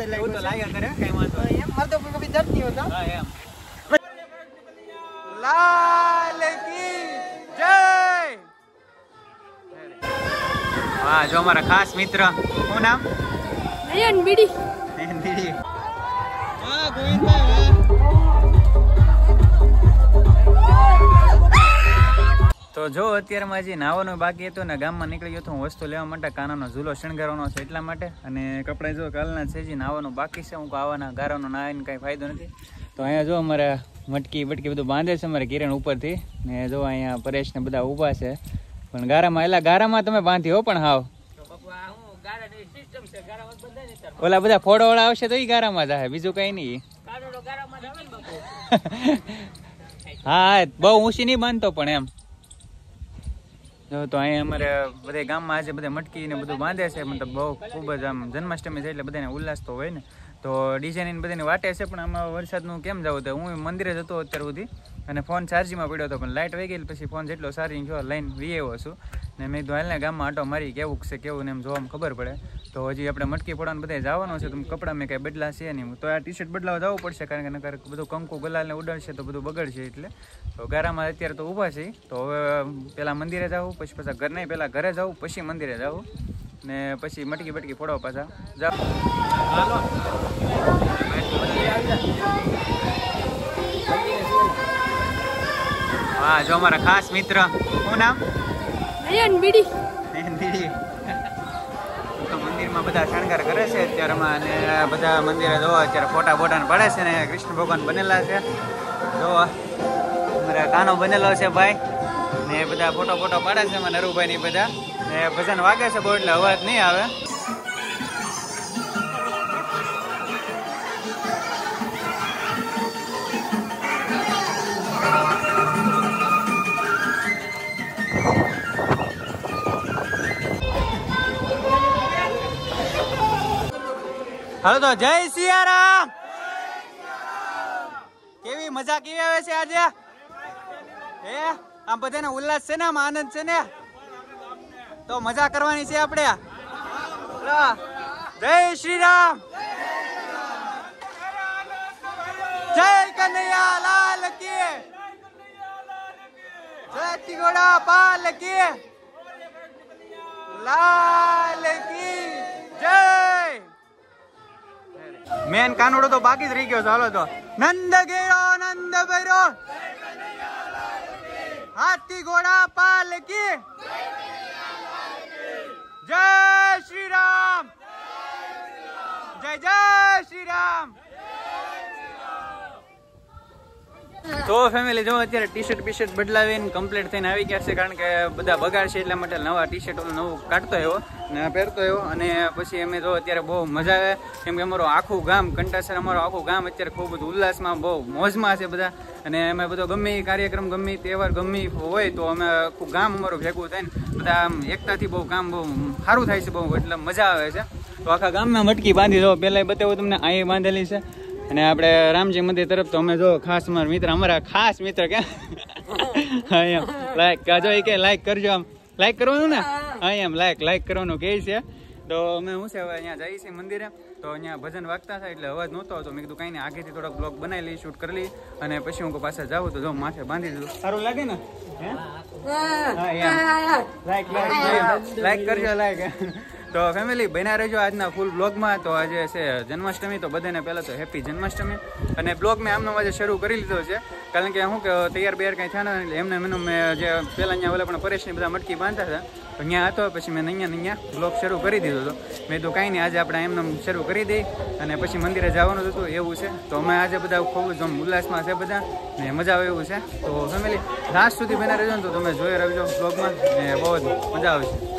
લાગ્યો તો લાગ્યા કરે કઈ વાંધો એમ માર તો કભી દર્દ નહીં હોતા હા એમ લાલ કી જય વાહ જો અમારા ખાસ મિત્ર શું નામ નયન બીડી નયન બીડી હા ગોવિંદભાઈ તો જો અત્યારમાં હજી નાવાનું બાકી હતું ને ગામમાં નીકળી ગયો તો હું વસ્તુ લેવા માટે કાનાનો ઝૂલો શણગારવાનો છે એટલા માટે અને કપડાં જો કાલના છે હજી નાવાનું બાકી છે હું આવાના ગારાનો નાહીને કાંઈ ફાયદો નથી તો અહીંયા જો અમારે મટકી બટકી બધું બાંધે છે અમારે કિરણ ઉપરથી ને જો અહીંયા પરેશ ને બધા ઊભા છે પણ ગારામાં એલા ગારામાં તમે બાંધી હો પણ હાવ ઓલા બધા ફોડોવાળા આવશે તો એ ગારામાં જાય બીજું કઈ નહીં હા બહુ ઊંચી નહીં બાંધતો પણ એમ જો તો અહીંયા અમારે બધા ગામમાં આજે બધા મટકી ને બધું બાંધે છે મતલબ બહુ ખૂબ જ આમ જન્માષ્ટમી છે એટલે બધાને ઉલ્લાસ તો હોય ને તો ડિઝાઇન બધાને વાટે છે પણ આમાં વરસાદનું કેમ જવું તો હું મંદિરે જતો અત્યાર સુધી અને ફોન ચાર્જિંગમાં પડ્યો હતો પણ લાઇટ વહી ગઈ પછી ફોન જેટલો ચાર્જિંગ થયો લાઈન વી આવ્યો છું ને મેં કીધું હાલને ગામમાં આટો મારી કેવું છે કેવું ને એમ જોવામાં ખબર પડે તો હજી આપણે મટકી પડવાનું બધા જવાનું છે તો કપડાં મેં કાંઈ બદલા છે નહીં તો આ ટી શર્ટ બદલાવા જવું પડશે કારણ કે નકર બધું કંકુ ગુલાલને ઉડાડશે તો બધું બગડશે એટલે તો ગારામાં અત્યારે તો ઊભા છે તો હવે પહેલાં મંદિરે જવું પછી પાછા ઘર નહીં પહેલાં ઘરે જવું પછી મંદિરે જવું ને પછી મટકી બટકી ફોડવા પાછા જાવ હાલો હા જો અમારા ખાસ મિત્ર શું નામ નયન બીડી નયન બીડી તો મંદિરમાં બધા શણગાર કરે છે અત્યારમાં અને બધા મંદિરે જોવા અત્યારે ફોટા બોટા પડે છે ને કૃષ્ણ ભગવાન બનેલા છે જોવા અમારા કાનો બનેલો છે ભાઈ ને બધા ફોટો પાડે છે એમાં નરુભાઈ ની બધા ને ભજન વાગે છે બહુ એટલે અવાજ નહીં આવે હાલો તો જય સિયારામ કેવી મજા કેવી આવે છે આજે હે આમ બધાને ઉલ્લાસ છે ને આમ આનંદ છે ને તો મજા કરવાની છે આપણે જય શ્રી રામ જય કનૈયા લાલ કી જય તિગોડા પાલ કી લાલ કી જય મેન કાનુડો તો બાકી જ રહી ગયો છે હાલો તો નંદ ગેરો નંદ બૈરો હાથી ઘોડા પાલ કી જય શ્રી રામ જય જય શ્રી રામ તો ફેમિલી જો અત્યારે ટી શર્ટ બદલાવીને કમ્પ્લીટ થઈને આવી ગયા છે કારણ કે બધા બગાડ છે એટલા માટે નવા ટી શર્ટ નવું કાઢતો આવ્યો ને પહેરતો આવ્યો અને પછી અમે જો અત્યારે બહુ મજા આવે કેમ કે અમારું આખું ગામ કંટાસર અમારું આખું ગામ અત્યારે ખૂબ બધું ઉલ્લાસમાં બહુ મોજમાં છે બધા અને અમે બધો ગમે કાર્યક્રમ ગમે તહેવાર ગમે હોય તો અમે આખું ગામ અમારું ભેગું થાય ને બધા આમ એકતાથી બહુ કામ બહુ સારું થાય છે બહુ એટલે મજા આવે છે તો આખા ગામમાં મટકી બાંધી દો પહેલાં બતાવું તમને અહીં બાંધેલી છે અને આપણે રામજી મંદિર તરફ તો અમે જો ખાસ અમારા ખાસ મિત્ર કે એમ લાઈક જો એ કે લાઈક કરજો આમ લાઈક કરવાનું ને હા એમ લાઈક કરવાનું કહે છે તો અમે શું છે હવે અહીંયા જઈએ છીએ મંદિરે તો અહીંયા ભજન વાગતા થાય એટલે અવાજ નહોતો આવતો મેં કીધું કાંઈ નહીં આગેથી થોડોક બ્લોગ બનાવી લઈ શૂટ કરી લઈ અને પછી હું પાછા જાઉં તો જો માથે બાંધી દીધું સારું લાગે ને લાઈક કરજો લાઈક તો ફેમિલી બન્યા રહેજો આજના ફૂલ બ્લોગમાં તો આજે છે જન્માષ્ટમી તો બધાને પહેલાં તો હેપી જન્માષ્ટમી અને બ્લોગ મેં આમનો આજે શરૂ કરી લીધો છે કારણ કે શું કે તૈયાર કંઈ થયા ને એમને મેં જે પહેલાં અહીંયા ઓલા પણ પરેશની બધા મટકી બાંધતા હતા તો અહીંયા હતો પછી મેં અહીંયા બ્લોગ શરૂ કરી દીધો હતો મેં તો કાંઈ નહીં આજે આપણે એમને શરૂ કરી દઈ અને પછી મંદિરે જવાનું હતું એવું છે તો અમે આજે બધા ખૂબ જ ઉલ્લાસમાં છે બધા ને મજા આવે એવું છે તો ફેમિલી લાસ્ટ સુધી બન્યા રહેજો ને તો તમે જોઈ રહેજો બ્લોગમાં ને બહુ જ મજા આવશે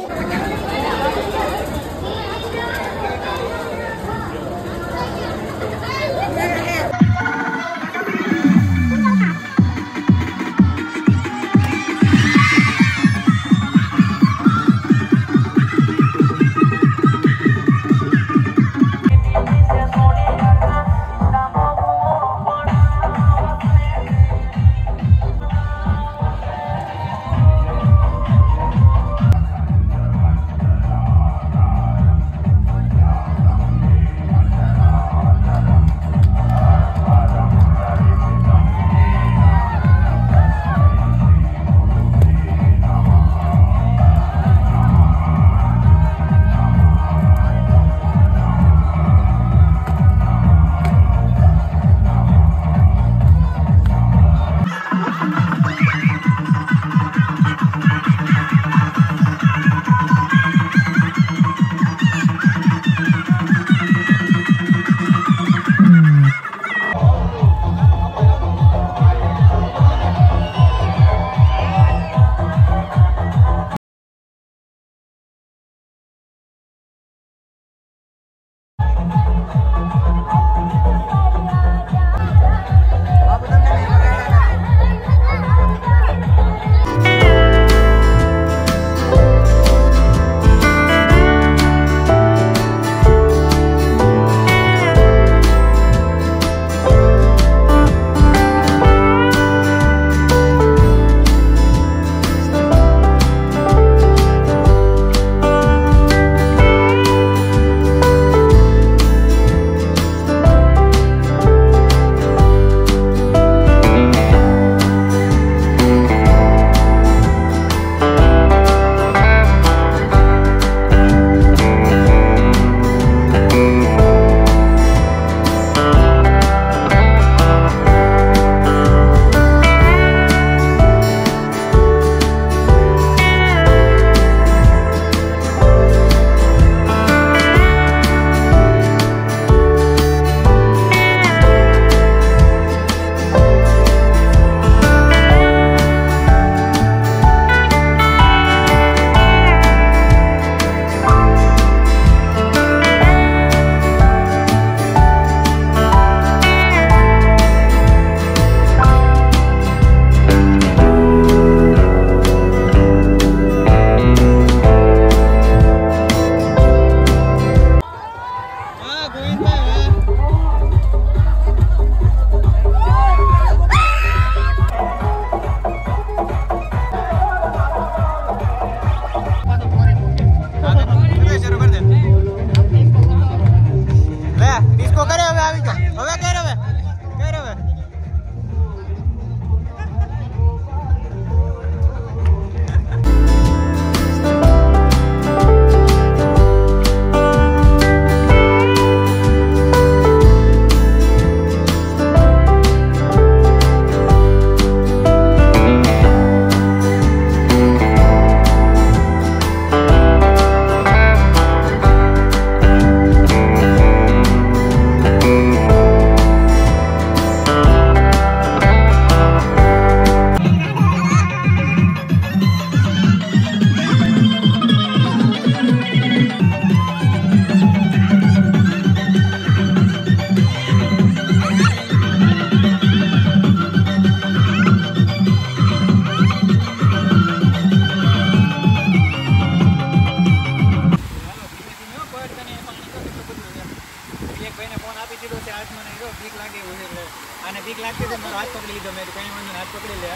હાથ પકડી લે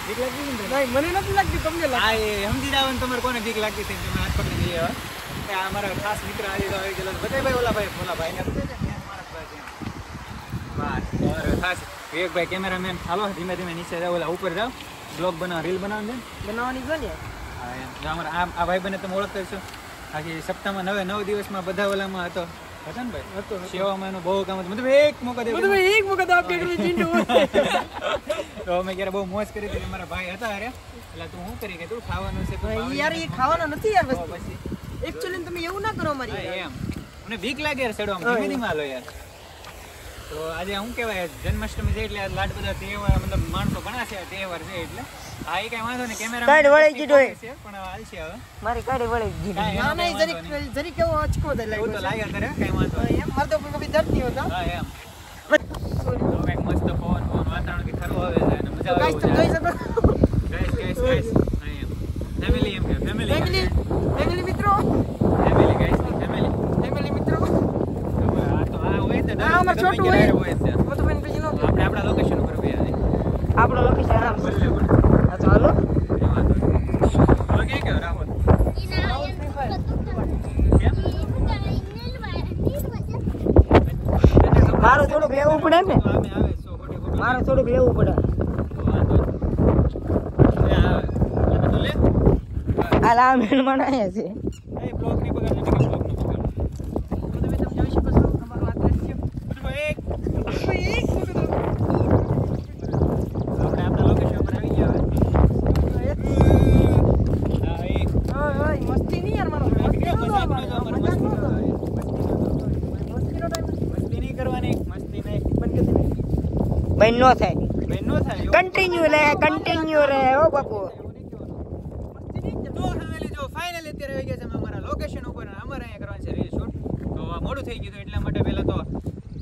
બીક લાગતી ને નહીં મને નથી લાગતી તમને લાગે હા એ સમજી જાવ ને તમારે કોને બીક લાગતી હતી તમે હાથ પકડી લઈએ આ મારા ખાસ મિત્ર આજે તો આવી ગયેલો બધા ભાઈ ઓલા ભાઈ ને બસ ખાસ વિવેકભાઈ કેમેરામેન હાલો ધીમે ધીમે નીચે જાવ ઓલા ઉપર જાવ બ્લોગ બનાવ રીલ બનાવવાનું છે બનાવવાની છે ને હા એમ અમારા આ ભાઈ બને તમે ઓળખતા છો આખી સપ્તાહમાં 9 દિવસમાં બધા ઓલામાં હતો ને ભાઈ હતો સેવામાં એનું બહુ કામ હતું મતલબ એક મોકા દે એક વખત આપી એટલું ચીંડું તો અમે ક્યારે બહુ મોજ કરી હતી મારા ભાઈ હતા અરે એટલે તું શું કરી કે તું ખાવાનું છે યાર એ ખાવાનો નથી યાર વસ્તુ પછી એક્ચ્યુઅલી તમે એવું ના કરો મારી એમ મને બીક લાગે યાર ચડવામાં ધીમે ધીમે હાલો યાર તો આજે શું કહેવાય જન્માષ્ટમી છે એટલે લાડ બધા તહેવાર મતલબ માણસો ઘણા છે તહેવાર છે એટલે હા એ કઈ વાંધો નહીં કેમેરા કાઢ વળી જીડો છે પણ હાલશે હવે મારી કાઢી વળી જીડી ના નહીં જરીક કેવો અચકો દે એવું તો લાગ્યા કરે કઈ વાંધો નહીં એમ મારે તો કભી દર્દ નહીં હોતા હા એમ તો એક મસ્ત પવન વાતાવરણ થી ઠરવું આવે છે અને મજા આવે ગાઈસ તમે જોઈ શકો ગાઈસ ફેમિલી એમ કે ફેમિલી મિત્રો ફેમિલી મિત્રો આ અમાર છોટું હોય છે ઓ તો બેન પછી નો આપણે આપણા લોકેશન ઉપર બે આજે આપણો લોકેશન આરામ છે હા તો હાલો ઓકે કે રાહુલ મારું થોડુંક લેવું પડે ને અમે આવે સો ખોટી ખોટી મારું થોડુંક લેવું પડે તો લે હાલ આ મહેમાન આવ્યા છે એ બ્લોક ની પકડ ને બ્લોક નો પકડ તો તમે જોઈ શકો છો તમારો હાથ રહેશે બધું એક એક આપણે આપણા લોકેશન પર આવી ગયા હા એક ઓય મસ્તી નહીં યાર મારો મસ્તી નહીં કરવાની મસ્તી નહીં ભાઈ નો થાય બેન નો થાય કન્ટિન્યુ રે ઓ બાપુ તો ફેમિલી જો ફાઇનલી અત્યારે આવી ગયા છે અમે અમારા લોકેશન ઉપર અને અમારે અહીંયા કરવાનું છે રીલ શૂટ તો મોડું થઈ ગયું એટલા માટે પહેલા તો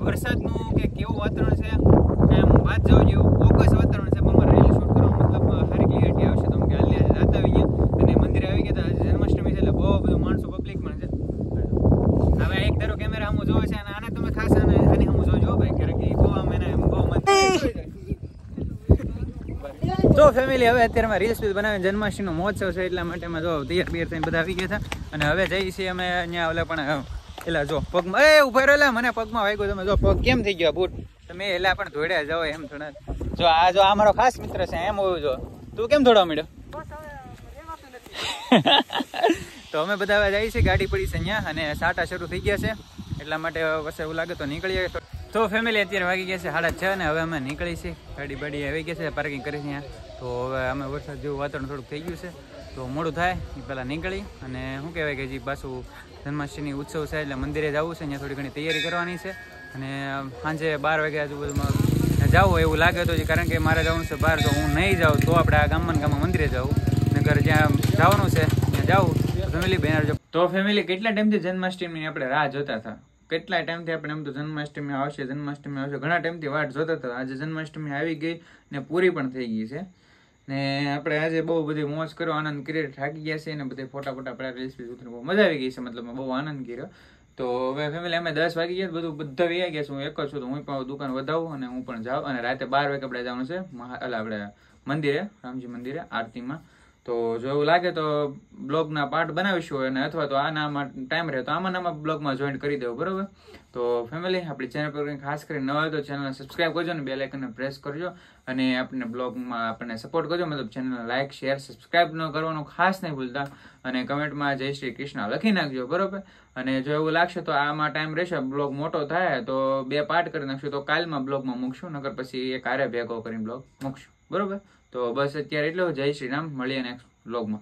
વરસાદનું કે કેવું વાતાવરણ છે એમ વાત જાવ જેવું ચોક્કસ વાતાવરણ છે પણ અમારે રીલ શૂટ કરવાનું મતલબ સારી ક્લિયરિટી આવશે તો કે હાલ આજે રાત આવી ગયા અને મંદિરે આવી ગયા આજે જન્માષ્ટમી છે એટલે બહુ બધું માણસો પબ્લિક પણ છે હવે એક ધારો કેમેરા હમું જોવે છે અને આને તમે ખાસ આની હમું જોજો ભાઈ કારણ કે બહુ આમ એને બહુ મન તો ફેમિલી હવે અત્યારે રીલ્સ બનાવીને જન્માષ્ટમીનો મહોત્સવ છે એટલા માટે અમે જો તૈયાર બિયાર થઈને બધા આવી ગયા હતા અને હવે જઈએ છીએ અમે અહીંયા ઓલે પણ એલા જો પગમાં એ ઉભા રહેલા મને પગમાં વાગ્યો તમે જો પગ કેમ થઈ ગયો બૂટ તમે એલા પણ ધોડ્યા જાઓ એમ થોડા જો આ મારો ખાસ મિત્ર છે એમ હોવું જો તું કેમ દોડવા માંડ્યો તો અમે બધા હવે જઈએ છીએ ગાડી પડી છે અહીંયા અને સાટા શરૂ થઈ ગયા છે એટલા માટે બસ એવું લાગે તો નીકળીએ તો ફેમિલી અત્યારે વાગી ગયા છે 6:30 ને હવે અમે નીકળી છીએ ગાડી બાડી આવી ગયા છે પાર્કિંગ કરી ત્યાં તો હવે અમે વરસાદ જેવું વાતાવરણ થોડુંક થઈ ગયું છે તો મોડું થાય એ પહેલાં નીકળી અને શું કહેવાય કે જે પાછું જન્માષ્ટમી ઉત્સવ છે એટલે મંદિરે જવું છે અહીંયા થોડી ઘણી તૈયારી કરવાની છે અને સાંજે 12 વાગ્યા આજુબાજુમાં જાવું એવું લાગે તો કારણ કે મારે જવાનું છે બહાર તો હું નહીં જાઉં તો આપણે આ ગામમાં મંદિરે જાઉં નગર જ્યાં જવાનું છે ત્યાં જાઉં ફેમિલી બેનર જો તો ફેમિલી કેટલા ટાઈમથી જન્માષ્ટમીની આપણે રાહ જોતા હતા કેટલા ટાઈમથી આપણે એમ તો જન્માષ્ટમી આવશે ઘણા ટાઈમથી વાટ જોતા હતા આજે જન્માષ્ટમી આવી ગઈ ને પૂરી પણ થઈ ગઈ છે ને આપણે આજે બહુ બધી મોજ કર્યો આનંદ કર્યો થાકી ગયા છે ને બધે ફોટા પડ્યા રીલ્સ ઉતરી બહુ મજા આવી ગઈ છે મતલબ બહુ આનંદ કર્યો તો હવે ફેમિલી અમે 10 વાગી ગયા બધા વૈયા ગયા છે હું એક જ છું તો હું પણ દુકાન વધાવું અને હું પણ જાઉં અને રાતે 12 વાગે આપણે જવાનું છે આપણે મંદિરે રામજી મંદિરે આરતીમાં તો જો એવું લાગે તો બ્લોગના પાર્ટ બનાવીશું અને અથવા તો આનામાં ટાઈમ રહે તો આમાં બ્લોગમાં જોઈન કરી દેવું બરોબર તો ફેમિલી આપણી ચેનલ પર ખાસ કરીને નવા હોય તો ચેનલને સબસ્ક્રાઈબ કરજો અને બેલ આઇકનને પ્રેસ કરજો અને આપણે બ્લોગમાં આપણને સપોર્ટ કરજો મતલબ ચેનલને લાઈક શેર સબસ્ક્રાઈબ ન કરવાનું ખાસ નહીં ભૂલતા અને કમેન્ટમાં જય શ્રી કૃષ્ણ લખી નાખજો બરોબર અને જો એવું લાગશે તો આમાં ટાઈમ રહેશે બ્લોગ મોટો થાય તો 2 પાર્ટ કરી નાખશું તો કાલમાં બ્લોગમાં મૂકશું નકર પછી એક હારે ભેગો કરીને બ્લોગ મૂકશું બરોબર તો બસ અત્યારે એટલું જય શ્રી રામ મળીએ નેક્સ્ટ બ્લોગમાં